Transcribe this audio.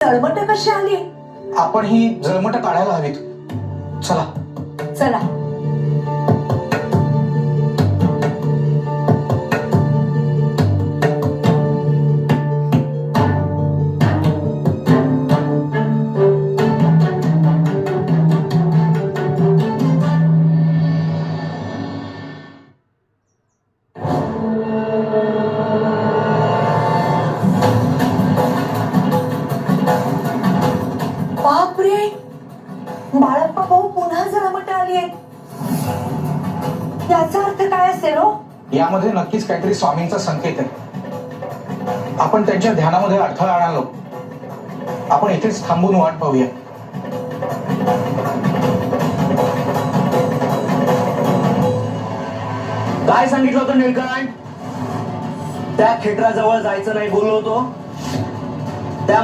जळमट कशी आली? आपण ही जळमट काढायला हवीत. चला चला. बापरे, बाळप्पा भाऊ पुन्हा जळमट आली आहेत. याचा अर्थ काय असेल हो? यामध्ये नक्कीच काहीतरी स्वामींचा संकेत आहे. आपण त्यांच्या ध्यानामध्ये अडथळा आणालो. आपण इथेच थांबून वाट पाहूया. काय सांगितलं होतं निळकंठ? त्या खेटराजवळ जायचं नाही बोललो होतो. त्या